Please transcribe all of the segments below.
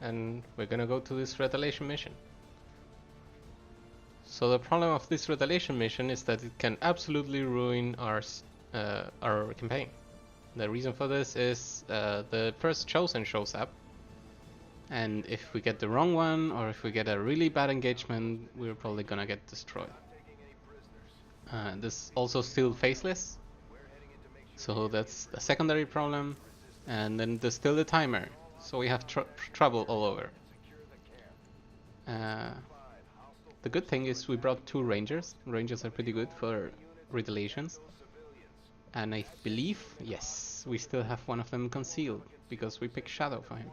and we're gonna go to this retaliation mission. So the problem of this retaliation mission is that it can absolutely ruin our campaign. The reason for this is the first chosen shows up, and if we get the wrong one or if we get a really bad engagement, we're probably gonna get destroyed. This also still faceless, so that's a secondary problem. And then there's still the timer, so we have trouble all over. The good thing is we brought 2 rangers. Rangers are pretty good for retaliations. And I believe, yes, we still have one of them concealed, because we picked Shadow for him.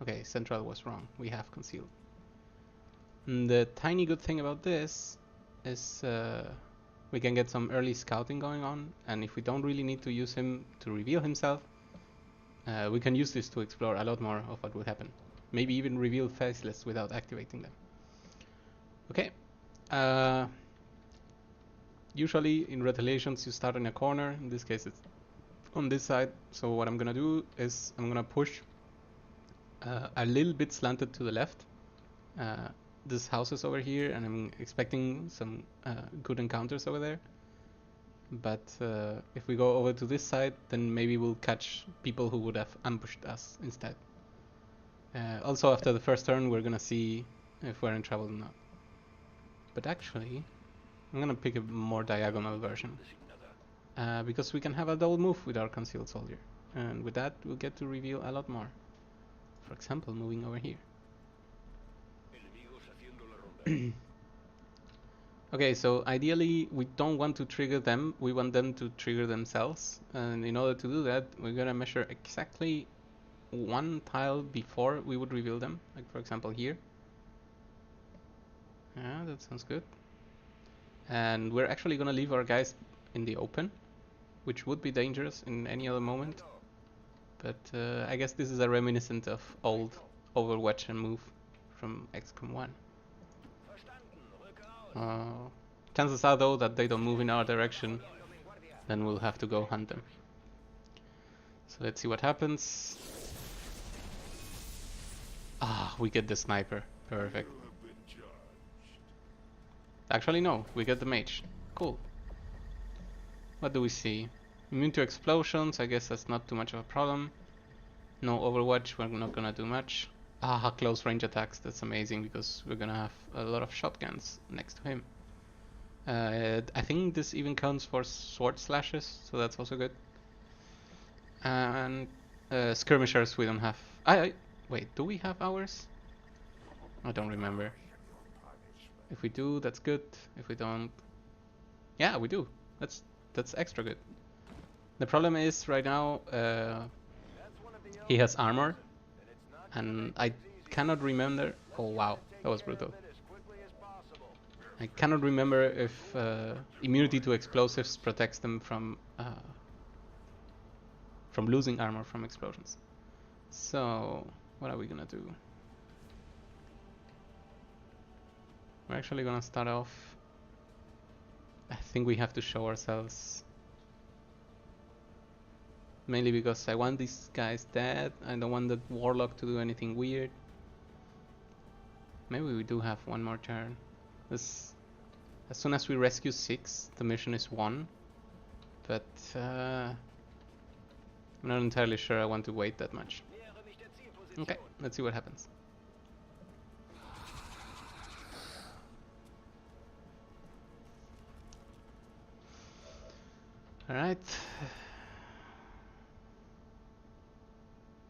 Okay, Central was wrong, we have concealed. And the tiny good thing about this is we can get some early scouting going on, and if we don't really need to use him to reveal himself, we can use this to explore a lot more of what would happen. Maybe even reveal faceless without activating them. Okay. Usually in retaliations you start in a corner. In this case it's on this side. So what I'm gonna do is I'm gonna push a little bit slanted to the left. This house is over here, and I'm expecting some good encounters over there. But if we go over to this side, then maybe we'll catch people who would have ambushed us instead. Also, after the first turn, we're gonna see if we're in trouble or not. But actually, I'm gonna pick a more diagonal version, because we can have a double move with our concealed soldier, and with that, we'll get to reveal a lot more. For example, moving over here. Okay, so ideally we don't want to trigger them, we want them to trigger themselves, and in order to do that we're gonna measure exactly 1 tile before we would reveal them, like for example here. Yeah, that sounds good. And we're actually gonna leave our guys in the open, which would be dangerous in any other moment, but I guess this is a reminiscent of old Overwatch and move from Xcom2. Chances are though that they don't move in our direction, then we'll have to go hunt them. So let's see what happens. Ah, we get the sniper. Perfect. Actually no, we get the mage. Cool. What do we see? Immune to explosions, I guess that's not too much of a problem. No Overwatch, we're not gonna do much. Ah, close range attacks, that's amazing because we're gonna have a lot of shotguns next to him. I think this even counts for sword slashes, so that's also good. And skirmishers we don't have. Wait, do we have ours? I don't remember. If we do, that's good. If we don't, yeah, we do. That's extra good. The problem is right now he has armor, and I cannot remember. Oh wow, that was brutal. I cannot remember if immunity to explosives protects them from losing armor from explosions. So what are we gonna do? We're actually gonna start off. I think we have to show ourselves. Mainly because I want these guys dead. I don't want the warlock to do anything weird. Maybe we do have one more turn. As soon as we rescue 6, the mission is won. But I'm not entirely sure I want to wait that much. Okay, let's see what happens. Alright.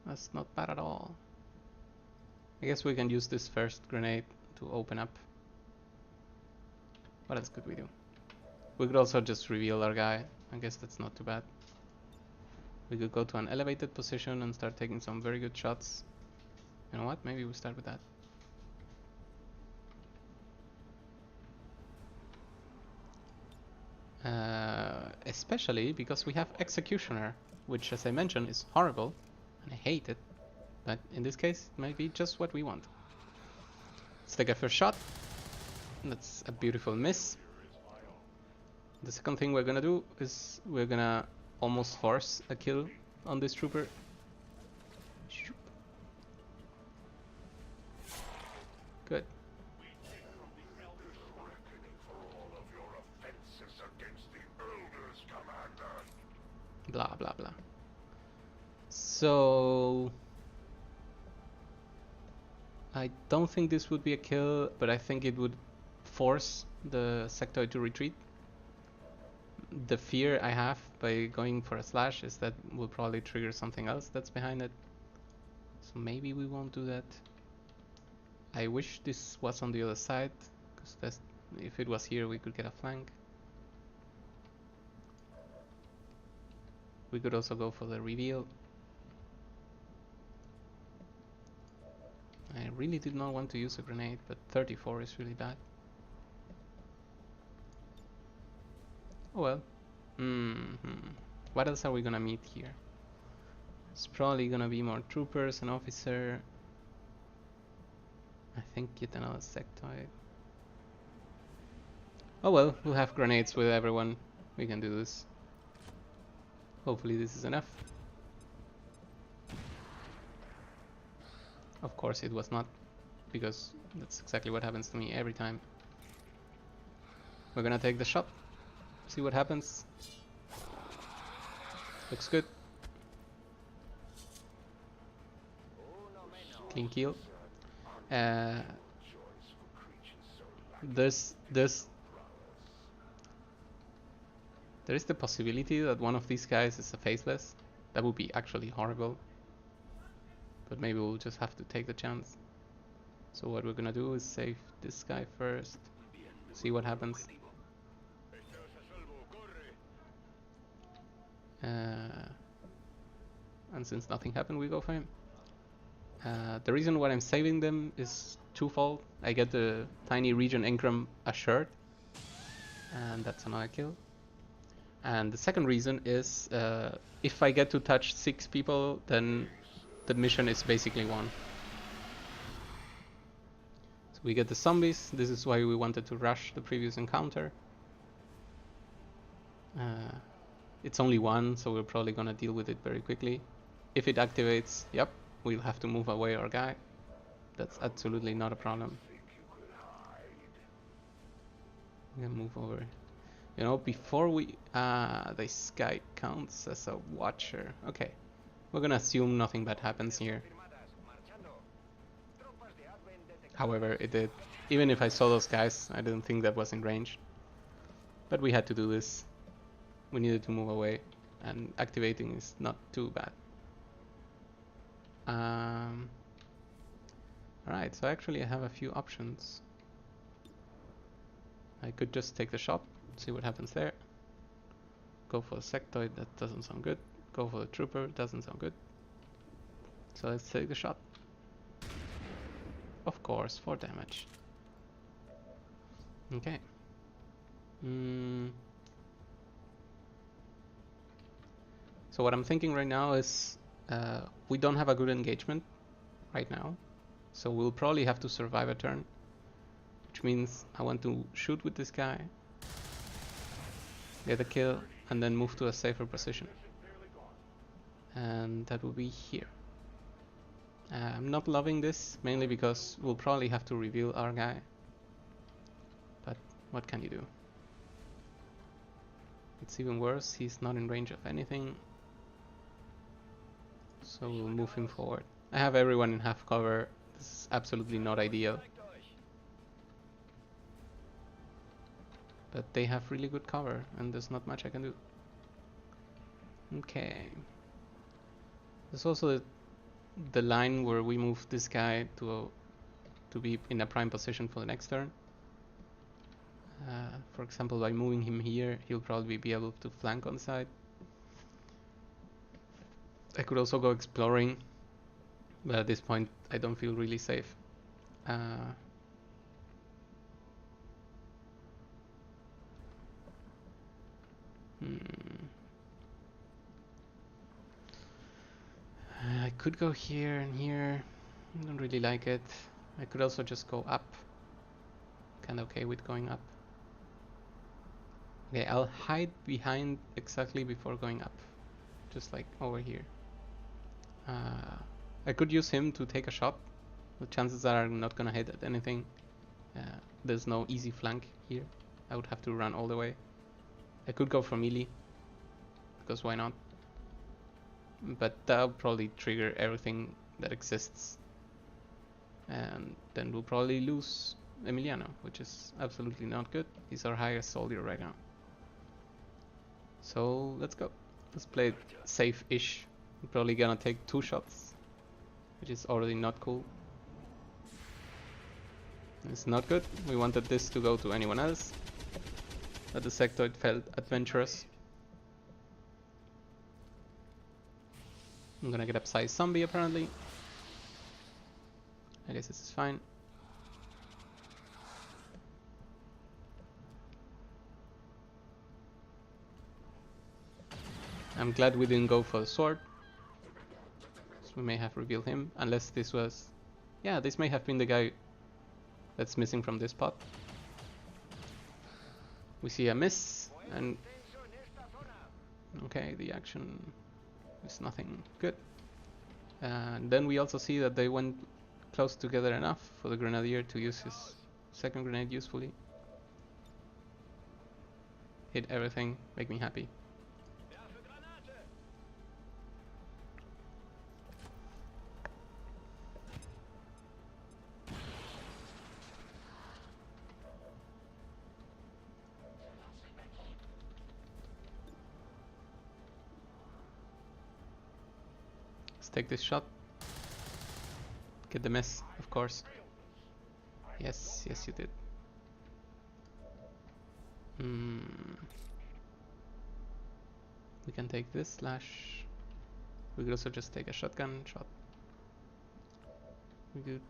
That's not bad at all. I guess we can use this first grenade to open up. What else could we do? We could also just reveal our guy. I guess that's not too bad. We could go to an elevated position and start taking some very good shots. You know what? Maybe we start with that. Especially because we have Executioner, which, as I mentioned, is horrible, and I hate it. But in this case, it might be just what we want. Let's take a first shot. That's a beautiful miss. The second thing we're gonna do is we're gonna almost force a kill on this trooper. Good. Blah blah blah. So I don't think this would be a kill, but I think it would force the sectoid to retreat. The fear I have by going for a slash is that will probably trigger something else that's behind it. So maybe we won't do that. I wish this was on the other side, because if it was here we could get a flank. We could also go for the reveal. I really did not want to use a grenade, but 34 is really bad. Oh well. What else are we gonna meet here? It's probably gonna be more troopers, an officer. I think yet another sectoid. Oh well, we'll have grenades with everyone. We can do this. Hopefully this is enough. Of course it was not, because that's exactly what happens to me every time. We're gonna take the shot. See what happens. Looks good. Clean kill. There is the possibility that one of these guys is a faceless. That would be actually horrible. But maybe we'll just have to take the chance. So what we're gonna do is save this guy first. See what happens. And since nothing happened, we go for him. The reason why I'm saving them is twofold. I get the tiny region engram assured, and that's another kill. And the second reason is if I get to touch 6 people, then the mission is basically won. So we get the zombies. This is why we wanted to rush the previous encounter. It's only one, so we're probably gonna deal with it very quickly. If it activates, yep, we'll have to move away our guy. That's absolutely not a problem. We can move over. You know, before we... this guy counts as a watcher. Okay. We're gonna assume nothing bad happens here. However, it did. Even if I saw those guys, I didn't think that was in range. But we had to do this. We needed to move away. And activating is not too bad. Alright, so actually I have a few options. I could just take the shot, see what happens there. Go for the sectoid, that doesn't sound good. Go for the trooper, doesn't sound good. So let's take the shot. Of course, 4 damage. Okay. So what I'm thinking right now is we don't have a good engagement right now. So we'll probably have to survive a turn. Which means I want to shoot with this guy, get a kill, and then move to a safer position. And that will be here. I'm not loving this, mainly because we'll probably have to reveal our guy. But what can you do? It's even worse, he's not in range of anything. So we'll move him forward. I have everyone in half cover. This is absolutely not ideal. But they have really good cover, and there's not much I can do. Okay. There's also the line where we move this guy to be in a prime position for the next turn. For example, by moving him here, he'll probably be able to flank on the side. I could also go exploring, but at this point I don't feel really safe. I could go here and here. I don't really like it. I could also just go up. Kinda okay with going up. Okay, I'll hide behind exactly before going up. Just like over here. I could use him to take a shot The chances are I'm not gonna hit at anything. There's no easy flank here. I would have to run all the way. I could go for melee, because why not? But that'll probably trigger everything that exists. And then we'll probably lose Emiliano, which is absolutely not good. He's our highest soldier right now. So let's go. Let's play it safe-ish. We're probably gonna take 2 shots, which is already not cool. It's not good. We wanted this to go to anyone else, but the sectoid felt adventurous. I'm gonna get upsized zombie apparently. I guess this is fine. I'm glad we didn't go for the sword. So we may have revealed him, unless this was... Yeah, this may have been the guy that's missing from this pot. We see a miss, and... Okay, the action is nothing good. And then we also see that they went close together enough for the grenadier to use his second grenade usefully. Hit everything, make me happy. Let's take this shot. Get the miss, of course. Yes, yes you did. We can take this slash... We could also just take a shotgun shot. We could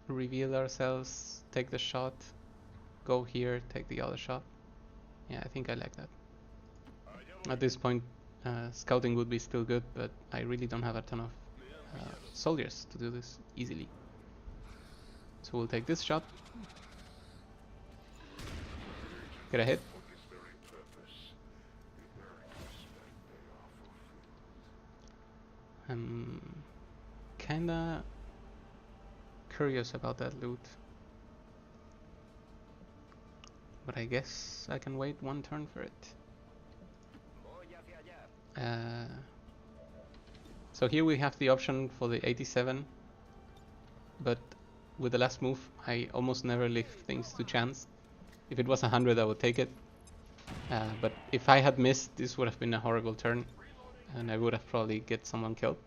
reveal ourselves, take the shot, go here, take the other shot. Yeah, I think I like that. At this point, scouting would be still good, but I really don't have a ton of soldiers to do this easily. So we'll take this shot. Get a hit. I'm kinda curious about that loot, but I guess I can wait 1 turn for it. So here we have the option for the 87, but with the last move I almost never leave things to chance. If it was 100 I would take it, but if I had missed, this would have been a horrible turn and I would have probably get someone killed.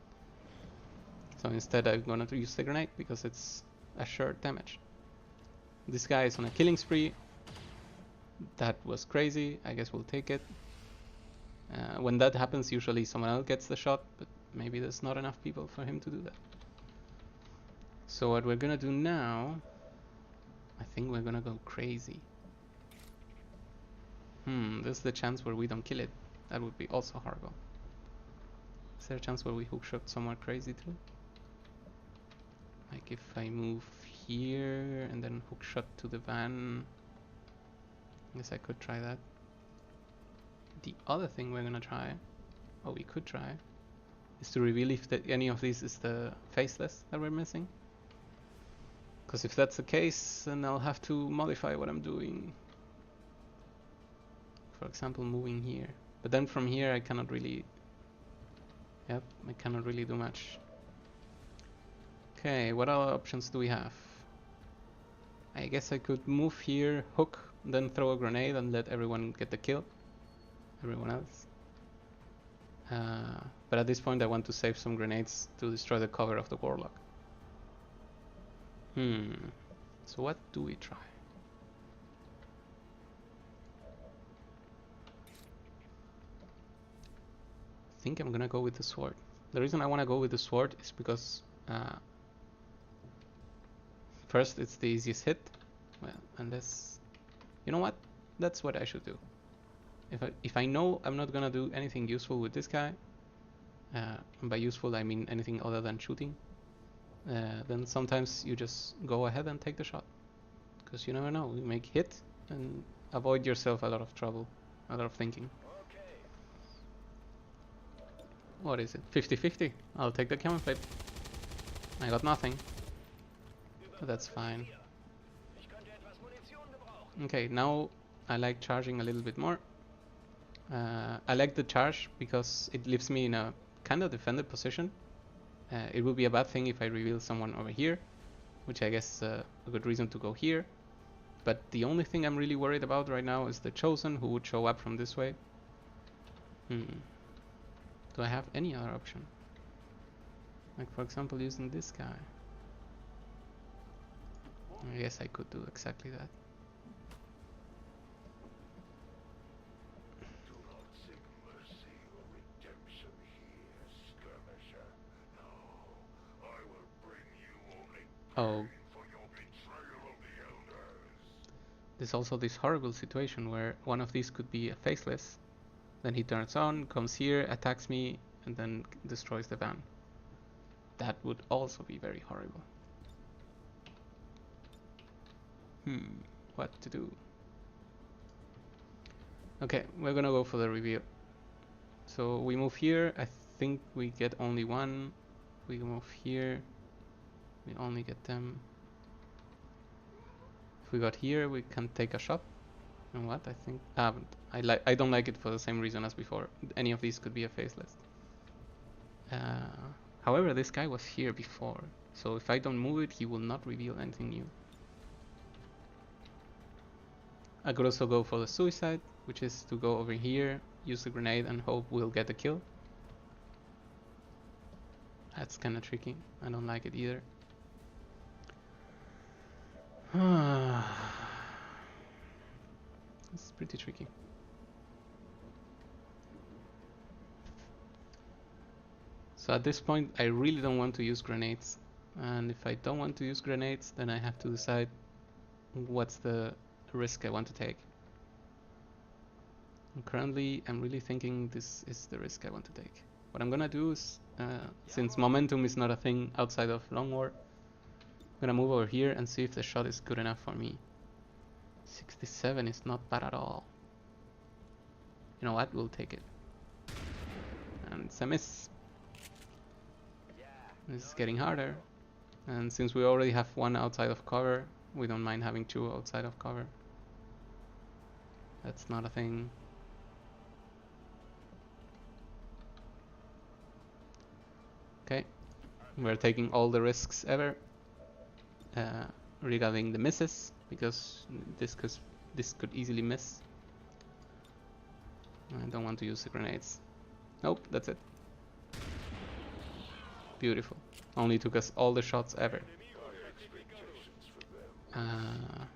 So instead I'm gonna use the grenade because it's assured damage. This guy is on a killing spree. That was crazy. I guess we'll take it. When that happens, usually someone else gets the shot, but maybe there's not enough people for him to do that. So what we're gonna do now, I think we're gonna go crazy. This is the chance where we don't kill it. That would be also horrible. Is there a chance where we hookshot somewhere crazy too? Like if I move here and then hookshot to the van. I guess I could try that. The other thing we're gonna try, or we could try, is to reveal if any of these is the faceless that we're missing. Because if that's the case, then I'll have to modify what I'm doing. For example, moving here. But then from here I cannot really... Yep, I cannot really do much. Okay, what other options do we have? I guess I could move here, hook, then throw a grenade and let everyone get the kill. Everyone else. But at this point I want to save some grenades to destroy the cover of the warlock. So what do we try? I think I'm gonna go with the sword. The reason I want to go with the sword is because first it's the easiest hit. Well, unless... You know what? That's what I should do. If I know I'm not gonna do anything useful with this guy, and by useful I mean anything other than shooting, then sometimes you just go ahead and take the shot. Because you never know, you make hit and avoid yourself a lot of trouble, a lot of thinking. What is it? 50-50. I'll take the camouflage. I got nothing. but that's fine. Okay, now I like charging a little bit more. I like the charge because it leaves me in a kind of defended position. It would be a bad thing if I reveal someone over here, which I guess a good reason to go here. But the only thing I'm really worried about right now is the Chosen, who would show up from this way. Do I have any other option? Like, for example, using this guy. I guess I could do exactly that. Oh. There's also this horrible situation where one of these could be a faceless. Then he turns on, comes here, attacks me, and then destroys the van. That would also be very horrible. What to do? Okay, we're gonna go for the reveal. So we move here, I think we get only one. We move here, we only get them. If we got here, we can take a shot. And what I think, I don't like it for the same reason as before. Any of these could be a faceless. However, this guy was here before, so if I don't move it, he will not reveal anything new. I could also go for the suicide, which is to go over here, use the grenade, and hope we'll get a kill. That's kind of tricky. I don't like it either. It's pretty tricky. So at this point, I really don't want to use grenades. And if I don't want to use grenades, then I have to decide what's the risk I want to take. And currently, I'm really thinking this is the risk I want to take. What I'm gonna do is, since momentum is not a thing outside of Long War, I'm gonna move over here and see if the shot is good enough for me. 67 is not bad at all. You know what? We'll take it. And it's a miss. This is getting harder. And since we already have one outside of cover, we don't mind having two outside of cover. That's not a thing. Okay, we're taking all the risks ever regarding the misses, because this could easily miss. I don't want to use the grenades. Nope, that's it. Beautiful. Only took us all the shots ever. I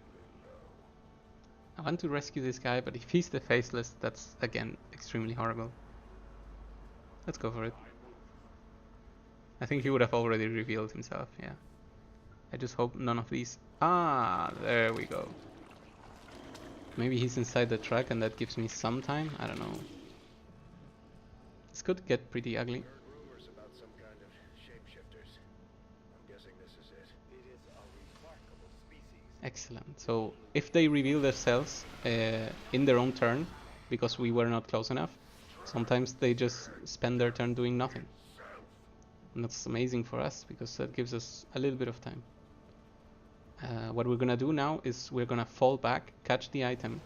want to rescue this guy, but if he's the faceless, that's again extremely horrible. Let's go for it. I think he would have already revealed himself, yeah. I just hope none of these... Ah, there we go. Maybe he's inside the truck and that gives me some time? I don't know. This could get pretty ugly. Excellent. So if they reveal themselves in their own turn, because we were not close enough, sometimes they just spend their turn doing nothing. And that's amazing for us, because that gives us a little bit of time. What we're gonna do now is we're gonna fall back, catch the item,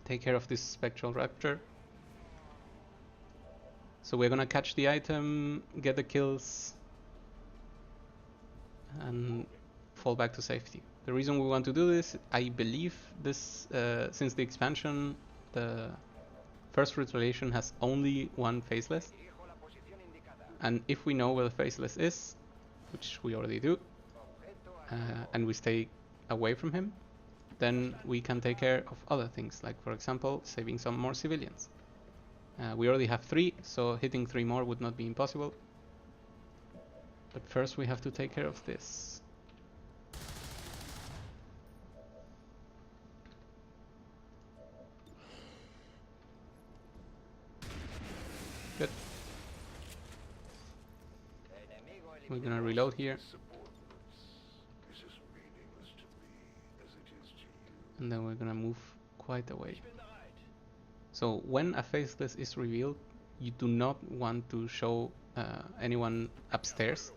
take care of this spectral raptor. So we're gonna catch the item, get the kills, and fall back to safety. The reason we want to do this, I believe this, since the expansion, the first retaliation has only one faceless. And if we know where the faceless is, which we already do, and we stay away from him, then we can take care of other things, like for example, saving some more civilians. We already have 3, so hitting 3 more would not be impossible. But first we have to take care of this. Good. We're gonna reload here. And then we're gonna move quite away. So when a faceless is revealed, you do not want to show anyone upstairs,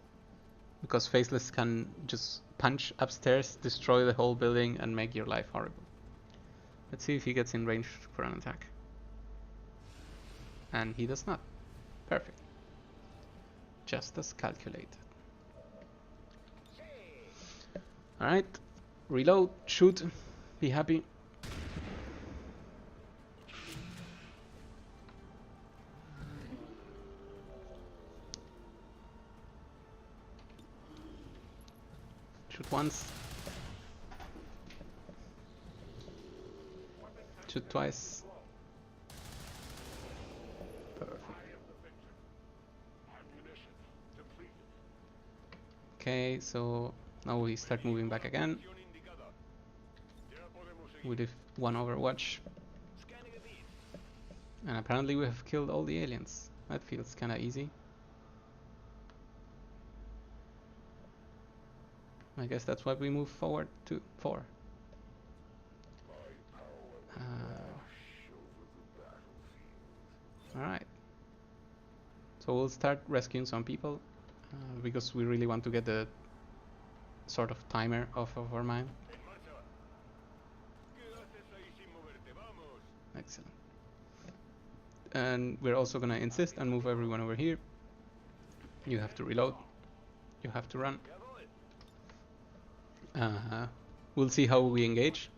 because faceless can just punch upstairs, destroy the whole building, and make your life horrible. Let's see if he gets in range for an attack. And he does not. Perfect. Just as calculated. Alright. Reload. Shoot. Be happy. Shoot once. Shoot twice. Perfect. Okay, so now we start moving back again with one Overwatch. And apparently we have killed all the aliens. That feels kinda easy. I guess that's why we move forward to 4. Alright. So we'll start rescuing some people because we really want to get the sort of timer off of our mind. Excellent. And we're also gonna insist and move everyone over here. You have to reload. You have to run. We'll see how we engage.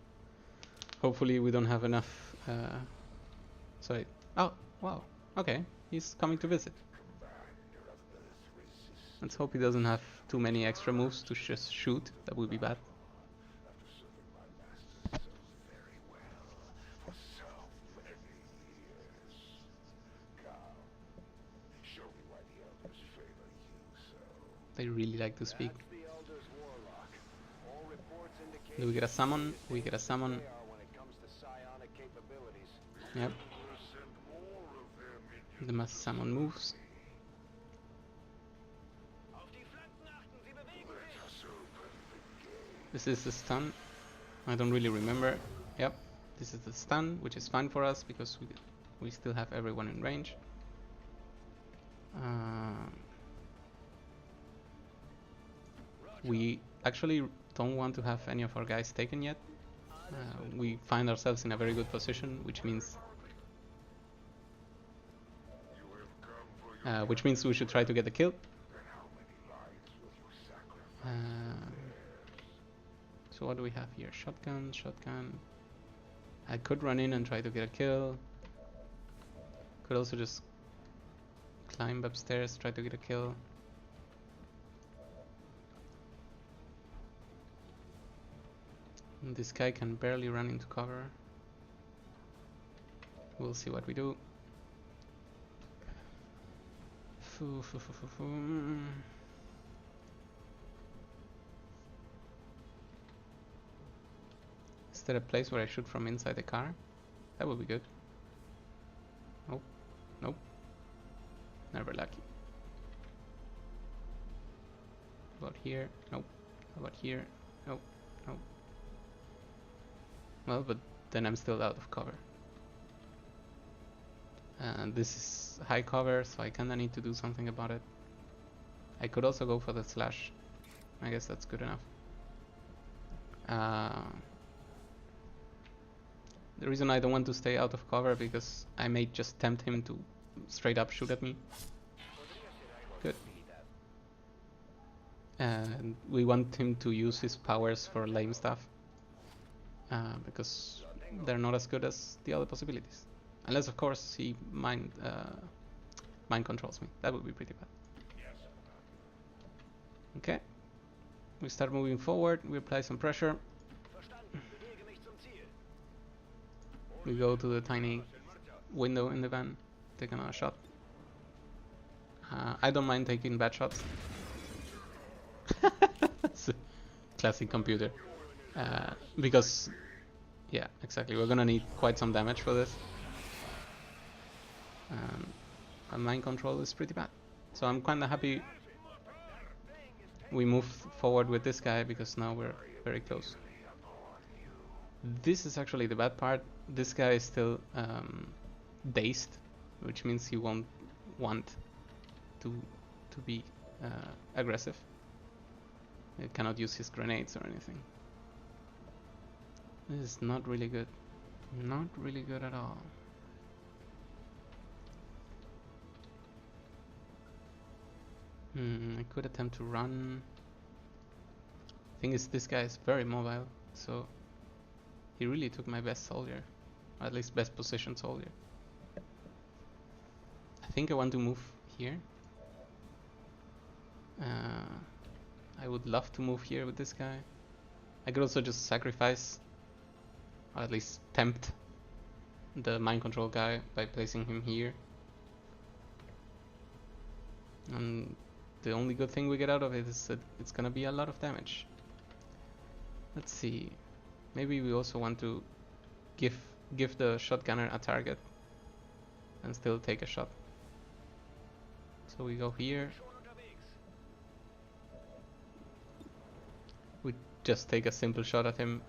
Hopefully we don't have enough. Sorry. Oh, wow. Okay, he's coming to visit. Let's hope he doesn't have too many extra moves to just shoot. That would be bad. They really like to speak. Do we get a summon? We get a summon. Yep. The mass summon moves. This is the stun. I don't really remember. Yep. This is the stun, which is fine for us because we still have everyone in range. We actually don't want to have any of our guys taken yet. We find ourselves in a very good position, which means we should try to get the kill. So what do we have here? Shotgun, shotgun. I could run in and try to get a kill. Could also just climb upstairs, try to get a kill. And this guy can barely run into cover. We'll see what we do. Is there a place where I shoot from inside the car? That would be good. Nope. Nope. Never lucky. How about here? Nope. How about here? Nope. Nope. Well, but then I'm still out of cover. And this is high cover, so I kinda need to do something about it. I could also go for the slash. I guess that's good enough. The reason I don't want to stay out of cover because I may just tempt him to straight up shoot at me. Good. And we want him to use his powers for lame stuff. Because they're not as good as the other possibilities. Unless, of course, he mind controls me. That would be pretty bad. Okay. We start moving forward. We apply some pressure. We go to the tiny window in the van. Take another shot. I don't mind taking bad shots. It's a classic computer. Because, yeah, exactly. We're gonna need quite some damage for this. And mind control is pretty bad. So I'm kinda happy we moved forward with this guy because now we're very close. This is actually the bad part. This guy is still dazed, which means he won't want to be aggressive. He cannot use his grenades or anything. This is not really good. Not really good at all. I could attempt to run. Thing is, this guy is very mobile, so he really took my best soldier, or at least best position soldier. I think I want to move here. I would love to move here with this guy. I could also just sacrifice, or at least tempt, the mind control guy by placing him here. And the only good thing we get out of it is that it's gonna be a lot of damage. Let's see. Maybe we also want to give the shotgunner a target and still take a shot. So we go here. We just take a simple shot at him.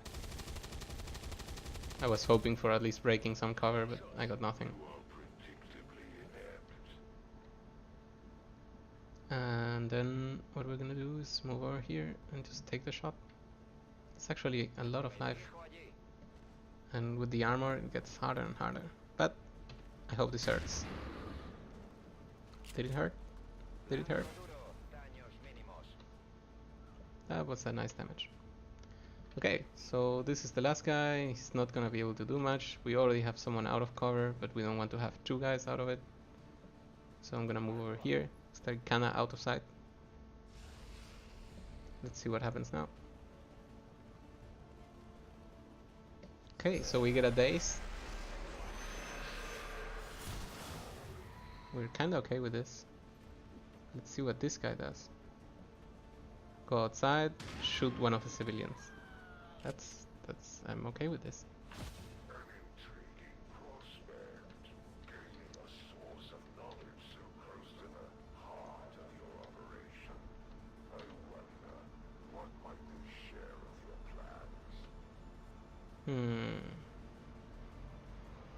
I was hoping for at least breaking some cover, but I got nothing. And then what we're gonna do is move over here and just take the shot. It's actually a lot of life. And with the armor it gets harder and harder. But I hope this hurts. Did it hurt? Did it hurt? That was a nice damage. Okay, so this is the last guy. He's not gonna be able to do much. We already have someone out of cover, but we don't want to have two guys out of it. So I'm gonna move over here. Start kinda out of sight. Let's see what happens now. Okay, so we get a daze. We're kinda okay with this. Let's see what this guy does. Go outside, shoot one of the civilians. I'm okay with this.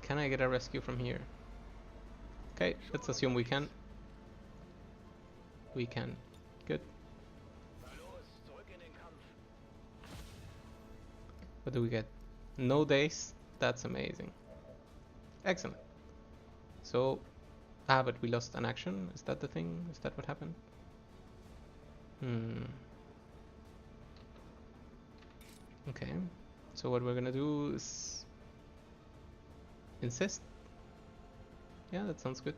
Can I get a rescue from here? Okay, let's assume we can. We can. Good. What do we get? No days? That's amazing. Excellent. So, but we lost an action? Is that the thing? Is that what happened? Okay. So what we're gonna do is insist. Yeah, that sounds good.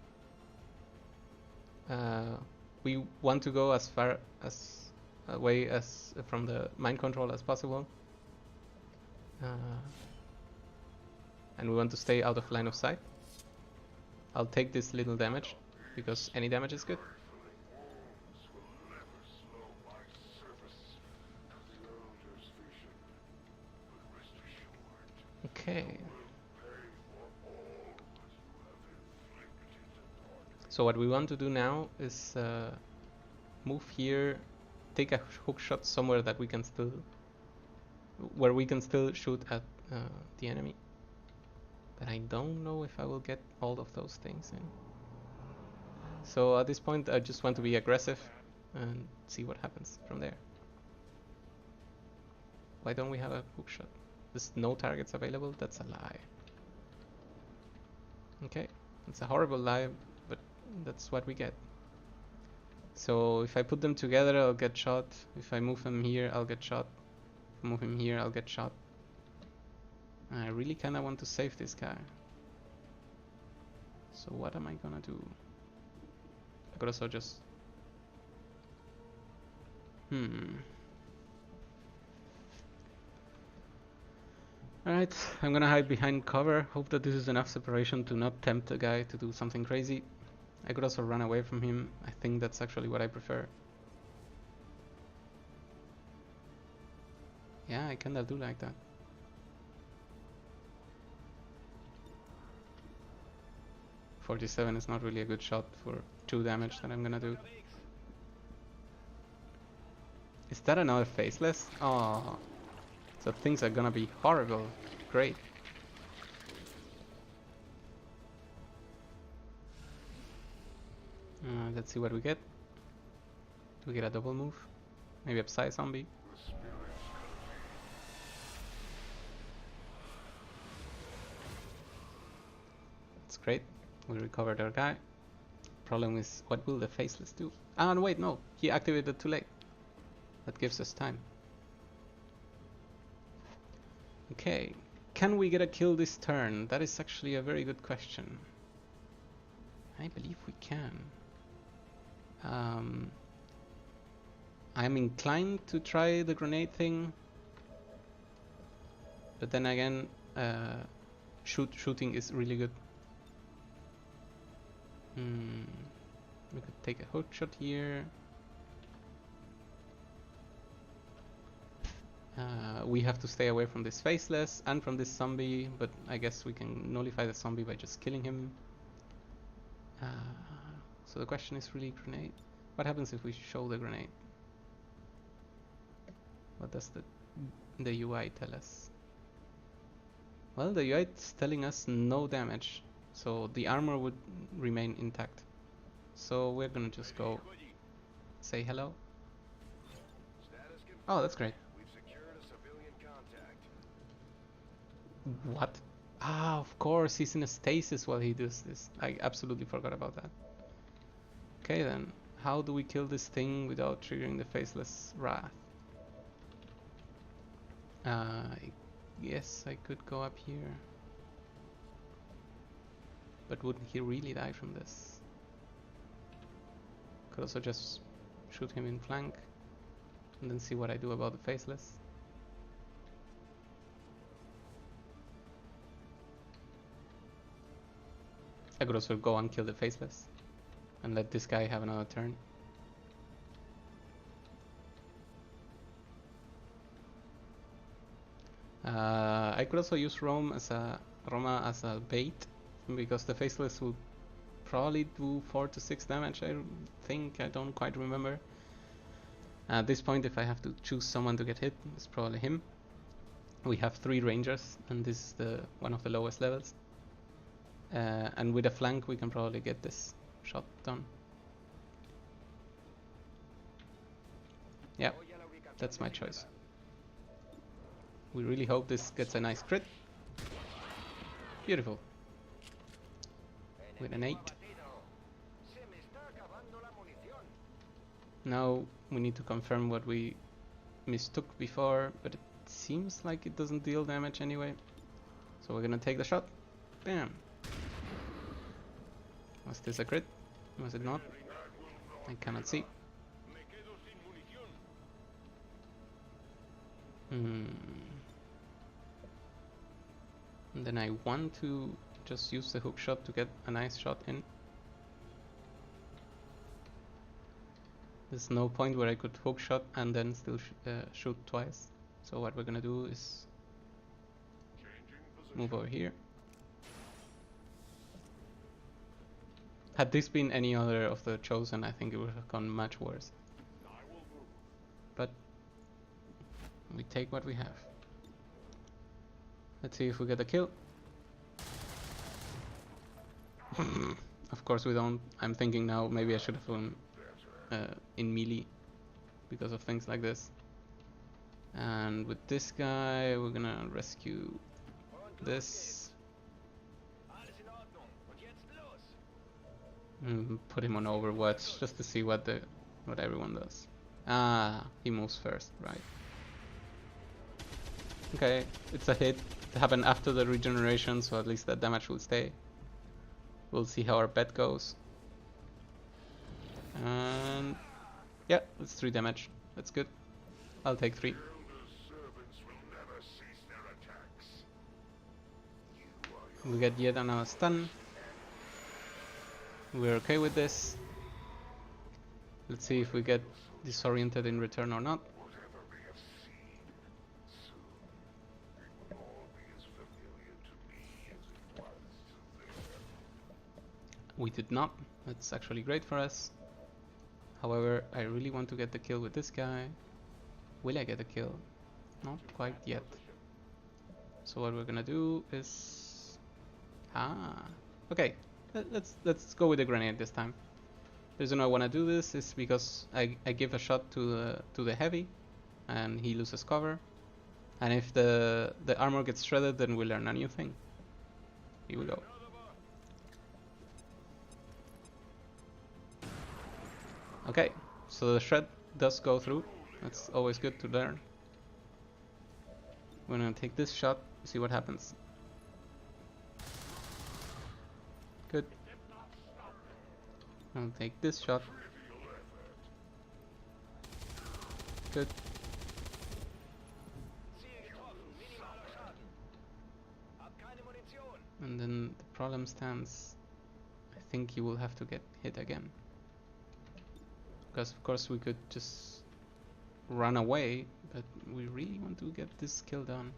We want to go as far as away as from the mind control as possible. And we want to stay out of line of sight. I'll take this little damage because any damage is good. Okay. So what we want to do now is move here, take a hook shot somewhere that we can still, where we can still shoot at the enemy. But I don't know if I will get all of those things in. So at this point I just want to be aggressive and see what happens from there. Why don't we have a hook shot? There's no targets available? That's a lie. Okay, it's a horrible lie, but that's what we get. So if I put them together I'll get shot. If I move him here I'll get shot. If I move him here I'll get shot. I really kinda want to save this guy. So what am I gonna do? I could also just... Alright, I'm gonna hide behind cover. Hope that this is enough separation to not tempt the guy to do something crazy. I could also run away from him. I think that's actually what I prefer. Yeah, I kinda do like that. .47 is not really a good shot for 2 damage that I'm gonna do. Is that another faceless? Oh, so things are gonna be horrible. Great. Let's see what we get. Do we get a double move? Maybe a Psy zombie. That's great. We recovered our guy. Problem is, what will the Faceless do? Ah, no, wait, no. He activated too late. That gives us time. Okay. Can we get a kill this turn? That is actually a very good question. I believe we can. I'm inclined to try the grenade thing. But then again, shooting is really good. We could take a hook shot here. We have to stay away from this Faceless and from this zombie, but I guess we can nullify the zombie by just killing him. So the question is really grenade. What happens if we show the grenade? What does the UI tell us? Well, the UI is telling us no damage, so the armor would remain intact. So we're gonna just go say hello. Oh, that's great. What? Ah, of course, he's in a stasis while he does this. I absolutely forgot about that. Okay then, how do we kill this thing without triggering the Faceless Wrath? I guess I could go up here. But wouldn't he really die from this? Could also just shoot him in flank and then see what I do about the Faceless. I could also go and kill the Faceless and let this guy have another turn. I could also use Roma as a bait, because the Faceless will probably do 4 to 6 damage, I think. I don't quite remember. At this point, if I have to choose someone to get hit, it's probably him. We have 3 Rangers, and this is one of the lowest levels. And with a flank, we can probably get this shot done. Yeah, that's my choice. We really hope this gets a nice crit. Beautiful. With an 8. Now we need to confirm what we mistook before, but it seems like it doesn't deal damage anyway. So we're gonna take the shot. Bam! Was this a crit? Was it not? I cannot see. And then I want to just use the hook shot to get a nice shot in. There's no point where I could hook shot and then still shoot twice. So what we're gonna do is move over here. Had this been any other of the chosen, I think it would have gone much worse. But we take what we have. Let's see if we get a kill. Of course we don't. I'm thinking now maybe I should have gone in melee because of things like this. And with this guy we're gonna rescue this. Put him on Overwatch just to see what everyone does. Ah, he moves first, right. Okay, it's a hit. It happened after the regeneration, so at least that damage will stay. We'll see how our bet goes. And yeah, it's 3 damage. That's good. I'll take 3. We get yet another stun. We're okay with this. Let's see if we get disoriented in return or not. We did not. That's actually great for us. However, I really want to get the kill with this guy. Will I get a kill? Not quite yet. So what we're gonna do is... okay. Let's go with the grenade this time. The reason I want to do this is because I give a shot to the heavy, and he loses cover. And if the armor gets shredded, then we learn a new thing. Here we go. Okay, so the shred does go through. That's always good to learn. We're gonna take this shot, see what happens. Good. I'll take this shot. Good. And then the problem stands. I think he will have to get hit again. Because of course we could just run away, but we really want to get this kill done.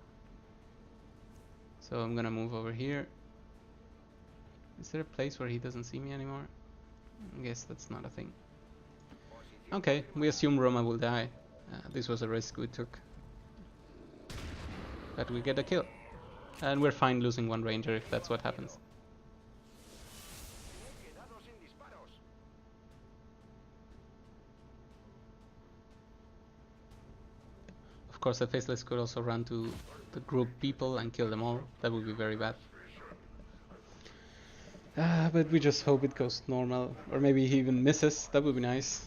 So I'm gonna move over here. Is there a place where he doesn't see me anymore? I guess that's not a thing. Okay, we assume Roma will die. This was a risk we took. But we get a kill. And we're fine losing one ranger if that's what happens. Of course, the Faceless could also run to the group people and kill them all. That would be very bad. But we just hope it goes normal. Or maybe he even misses. That would be nice.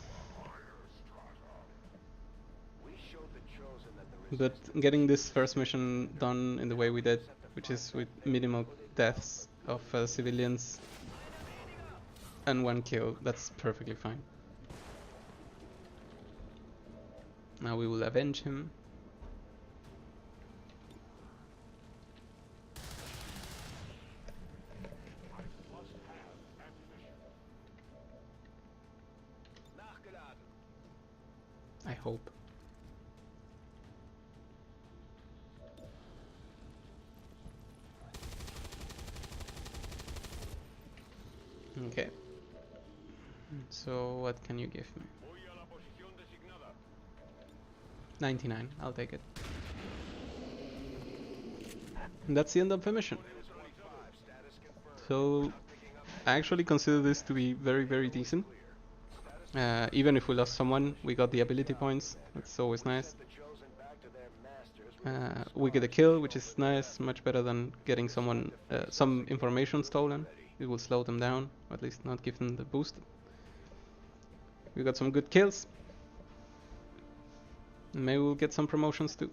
But getting this first mission done in the way we did, which is with minimal deaths of civilians and one kill, that's perfectly fine. Now we will avenge him. I hope. Okay. So what can you give me? 99, I'll take it. And that's the end of the mission. So I actually consider this to be very, very decent. Even if we lost someone, we got the ability points. That's always nice. We get a kill, which is nice, much better than getting someone some information stolen. It will slow them down, or at least not give them the boost. We got some good kills. Maybe we'll get some promotions too.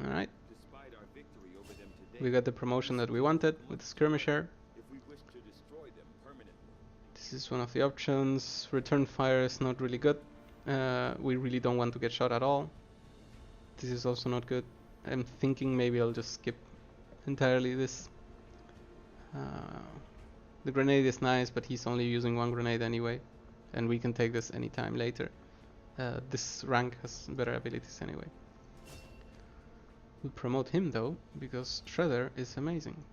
Alright. We got the promotion that we wanted with the skirmisher. This is one of the options. Return fire is not really good. We really don't want to get shot at all. This is also not good. I'm thinking maybe I'll just skip entirely this. The grenade is nice, but he's only using one grenade anyway, and we can take this anytime later. This rank has better abilities anyway. We'll promote him though, because Shredder is amazing.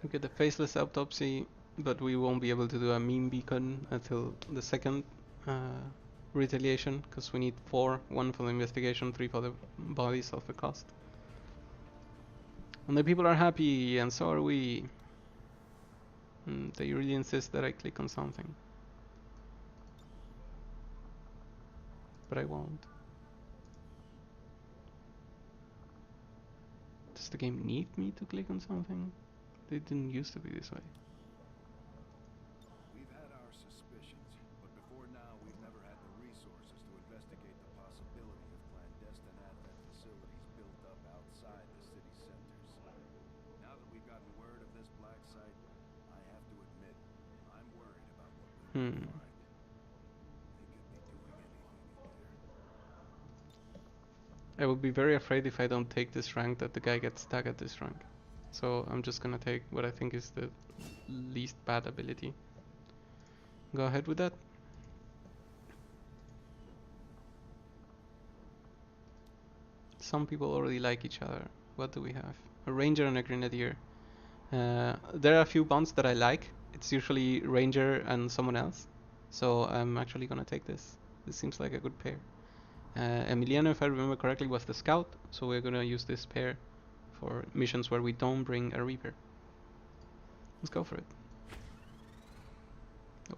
We get the Faceless Autopsy, but we won't be able to do a meme beacon until the second retaliation, because we need 4, 1 for the investigation, 3 for the bodies of the cost. And the people are happy, and so are we. They really insist that I click on something. But I won't. Does the game need me to click on something? It didn't used to be this way. We've had our suspicions, but before now we've never had the resources to investigate the possibility of clandestine advent facilities built up outside the city centers. Now that we've gotten word of this black site, I have to admit, I'm worried about what we will find. They could be doing anything in there. I would be very afraid if I don't take this rank that the guy gets stuck at this rank. So I'm just gonna take what I think is the least bad ability. Go ahead with that. Some people already like each other. what do we have? A ranger and a grenadier. There are a few bonds that I like. It's usually ranger and someone else. So I'm actually gonna take this. This seems like a good pair. Emiliano, if I remember correctly, was the scout. So we're gonna use this pair for missions where we don't bring a reaper. Let's go for it. Oh.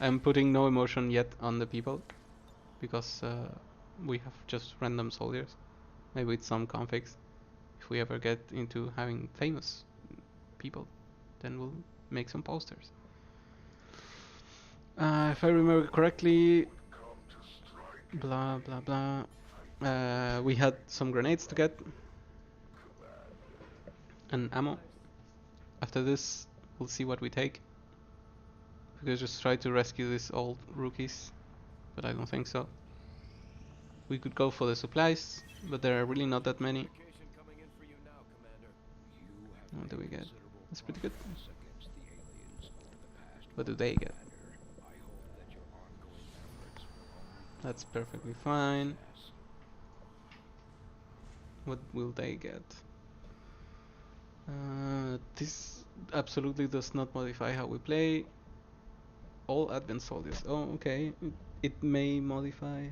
I'm putting no emotion yet on the people because we have just random soldiers. Maybe with some configs. If we ever get into having famous people, then we'll make some posters. If I remember correctly, blah blah blah. We had some grenades to get and ammo. After this, we'll see what we take. We could just try to rescue these old rookies, but I don't think so. We could go for the supplies, but there are really not that many. What do we get? That's pretty good. What do they get? That's perfectly fine. What will they get? This absolutely does not modify how we play. All advanced soldiers. Oh, okay. It may modify,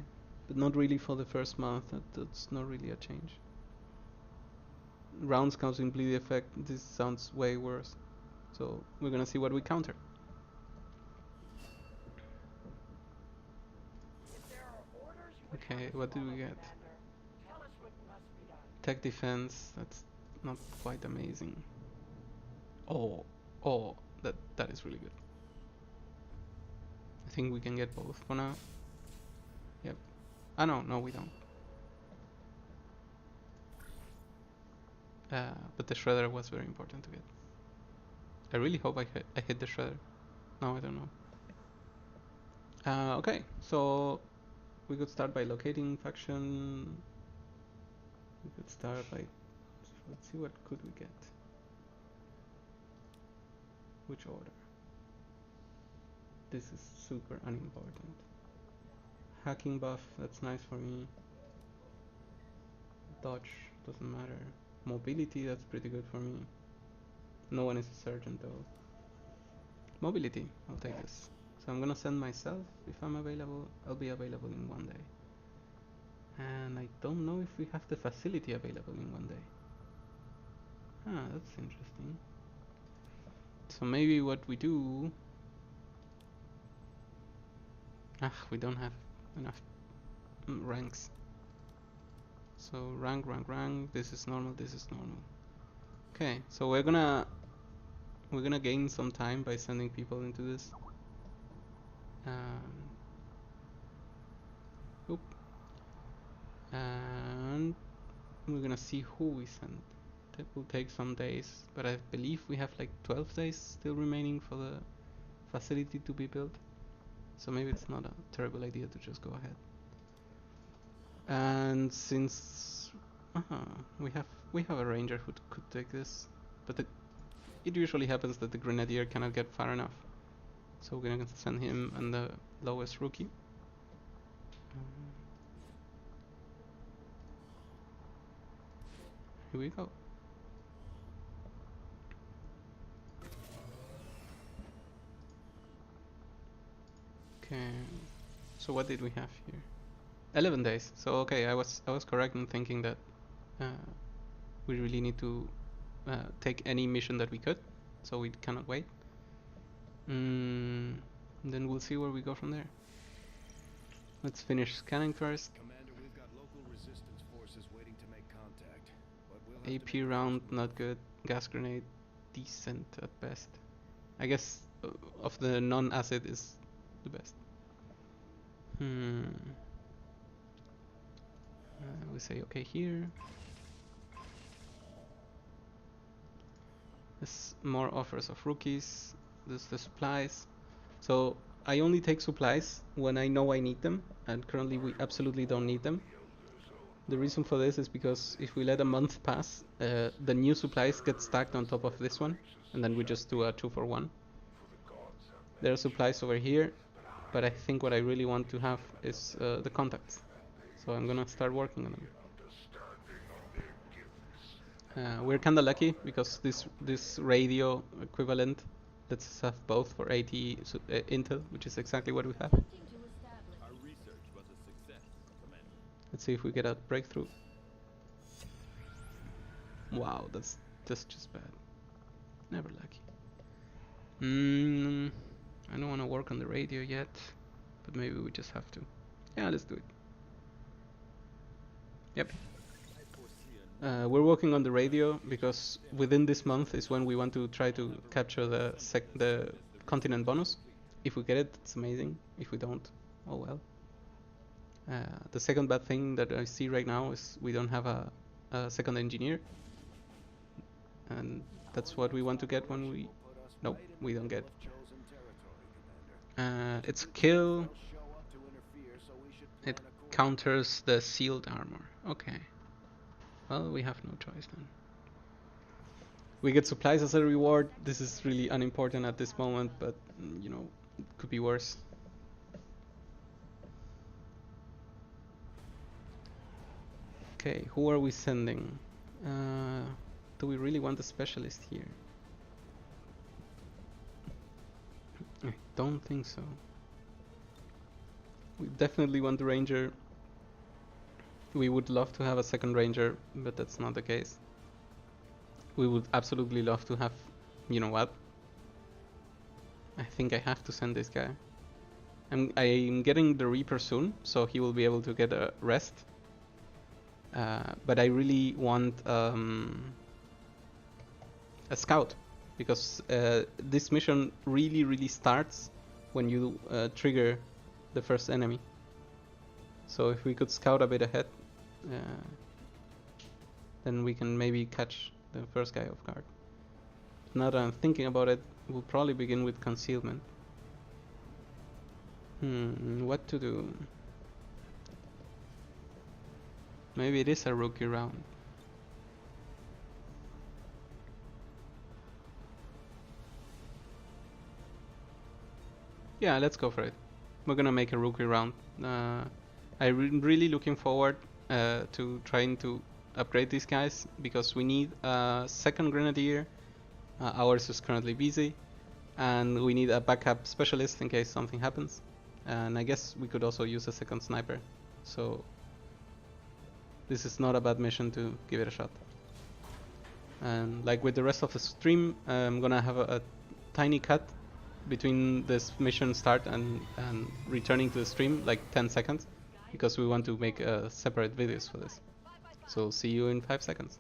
but not really for the first month. That's not really a change. Rounds counting bleed effect. This sounds way worse. So we're gonna see what we counter. Okay, what do we get? Tech defense. That's not quite amazing. Oh, that is really good. I think we can get both for now. Yep. Ah no, we don't. But the shredder was very important to get. I really hope I hit the shredder. No, I don't know. Okay, so we could start by locating faction. We could start by, let's see, what could we get? Which order? This is super unimportant. Hacking buff, that's nice for me. Dodge, doesn't matter. Mobility, that's pretty good for me. No one is a sergeant though. Mobility, I'll take this. So I'm gonna send myself. If I'm available, I'll be available in 1 day. And I don't know if we have the facility available in 1 day. Ah, that's interesting. So maybe what we do... we don't have enough ranks. So rank, this is normal, this is normal. Okay, so we're gonna gain some time by sending people into this. Oop. And we're gonna see who we send. That will take some days, but I believe we have like 12 days still remaining for the facility to be built. So maybe it's not a terrible idea to just go ahead. And since we have a ranger who could take this, but it usually happens that the grenadier cannot get far enough. So we're gonna send him and the lowest rookie. Here we go. Okay, so what did we have here? 11 days. So okay, I was correct in thinking that we really need to take any mission that we could, so we cannot wait. Then we'll see where we go from there. Let's finish scanning first. Commander, we've got local resistance forces waiting to make contact. But we'll have AP round, not good. Gas grenade, decent at best. I guess of the non-acid is the best. We say okay here. There's more offers of rookies. There's the supplies. So I only take supplies when I know I need them, and currently we absolutely don't need them. The reason for this is because if we let a month pass, the new supplies get stacked on top of this one, and then we just do a 2-for-1. There are supplies over here, but I think what I really want to have is the contacts. So I'm gonna start working on them. We're kinda lucky because this radio equivalent lets us have both for 80 intel, which is exactly what we have. Our research was a success, Commander. Let's see if we get a breakthrough. Wow, that's just bad. Never lucky. I don't want to work on the radio yet, but maybe we just have to. Yeah, let's do it. Yep. We're working on the radio because within this month is when we want to try to capture the continent bonus. If we get it, it's amazing. If we don't, oh well. The second bad thing that I see right now is we don't have a second engineer, and that's what we want to get when we. Nope, we don't get. It's a kill. It counters the sealed armor. Okay. Well, we have no choice then. We get supplies as a reward. This is really unimportant at this moment, but you know, it could be worse. Okay, who are we sending? Do we really want a specialist here? I don't think so. We definitely want the ranger. We would love to have a second ranger, but that's not the case. We would absolutely love to have, you know what? I think I have to send this guy. I'm getting the Reaper soon, so he will be able to get a rest. But I really want a scout, because this mission really starts when you trigger the first enemy. So if we could scout a bit ahead, then we can maybe catch the first guy off guard. Now that I'm thinking about it, we'll probably begin with concealment. What to do? Maybe it is a rookie round. Yeah, let's go for it. We're gonna make a rookie round. I'm really looking forward to trying to upgrade these guys, because we need a second grenadier. Ours is currently busy, and we need a backup specialist in case something happens. And I guess we could also use a second sniper. So this is not a bad mission to give it a shot. And like with the rest of the stream, I'm gonna have a tiny cut between this mission start and returning to the stream, like 10 seconds, because we want to make separate videos for this. So see you in 5 seconds.